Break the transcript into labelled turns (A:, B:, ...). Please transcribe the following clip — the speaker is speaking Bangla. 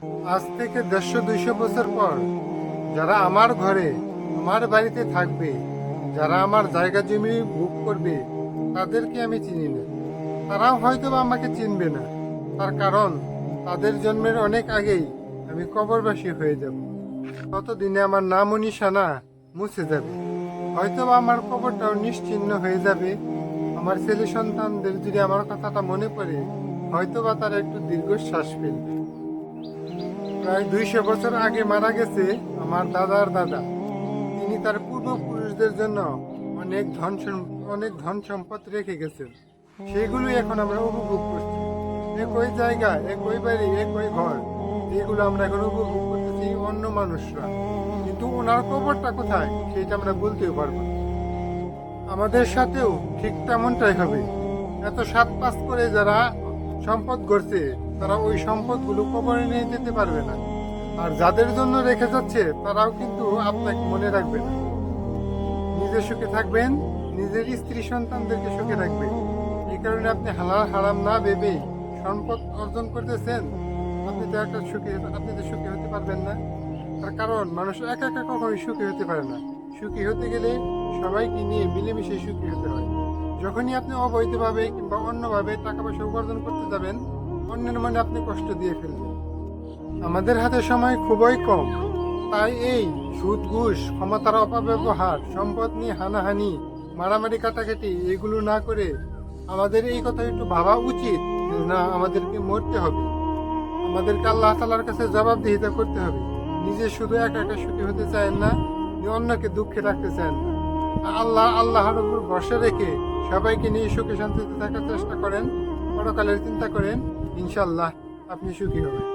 A: আজ থেকে 150-200 বছর পর যারা আমার ঘরে আমার বাড়িতে থাকবে, যারা আমার জায়গা জমি ভোগ করবে, তাদেরকে আমি চিনি না। তারাও হয়তো বা আমাকে চিনবে না। তার কারণ তাদের জন্মের অনেক আগেই আমি কবরবাসী হয়ে যাব। ততদিনে আমার নাম ও নিশানা মুছে যাবে। হয়তো বা আমার কবরটাও নিশ্চিহ্ন হয়ে যাবে। আমার ছেলে সন্তানদের যদি আমার কথাটা মনে পড়ে, হয়তো বা তারা একটু দীর্ঘশ্বাস ফেলবে। প্রায় 200 বছর আগে মারা গেছে আমার দাদার দাদা। তিনি তার পূর্বপুরুষদের জন্য অনেক ধন সম্পদ রেখে গেছেন। সেগুলোই এখন আমরা উপভোগ করছি। একই জায়গা, একই বাড়ি, একই ঘর, যেগুলো আমরা এখন উপভোগ করতেছি অন্য মানুষরা। কিন্তু ওনার কবরটা কোথায় সেটা আমরা বলতেও পারবো না। আমাদের সাথেও ঠিক তেমনটাই হবে। এত সাত পাস করে যারা সম্পদ গড়ছে, তারা ওই সম্পদগুলো কবরে নিয়ে যেতে পারবে না। আর যাদের জন্য রেখে যাচ্ছে, তারাও কিন্তু আপনাকে মনে রাখবে না। নিজে সুখে থাকবেন, নিজের স্ত্রী সন্তানদেরকে সুখে রাখবেন। এই কারণে আপনি হালাল হারাম না ভেবে সম্পদ অর্জন করতেছেন। আপনি তো সুখী হতে পারবেন না। তার কারণ মানুষ একা একা কখনোই সুখী হতে পারে না। সুখী হতে গেলে সবাইকে নিয়ে মিলেমিশে সুখী হতে হয়। যখনই আপনি অবৈধভাবে কিংবা অন্যভাবে টাকা পয়সা উপার্জন করতে যাবেন, অন্যের মনে আপনি কষ্ট দিয়ে ফেলবেন। আমাদের হাতে সময় খুবই কম। তাই এই সুদ ঘুষ, ক্ষমতার অপব্যবহার, সম্পদ নিয়ে হানাহানি, মারামারি কাটাকাটি এগুলো না করে আমাদের এই কথা একটু ভাবা উচিত যে না, আমাদেরকে মরতে হবে। আমাদেরকে আল্লাহ তাআলার কাছে জবাবদিহিতা করতে হবে। নিজে শুধু একা একা সুখী হতে চান না, অন্যকে দুঃখে রাখতে চান না। আল্লাহর উপর ভরসা রেখে সবাইকে নিয়ে সুখে শান্তিতে থাকার চেষ্টা করেন, পরকালের চিন্তা করেন। ইনশাল্লাহ আপনি সুখী হবেন।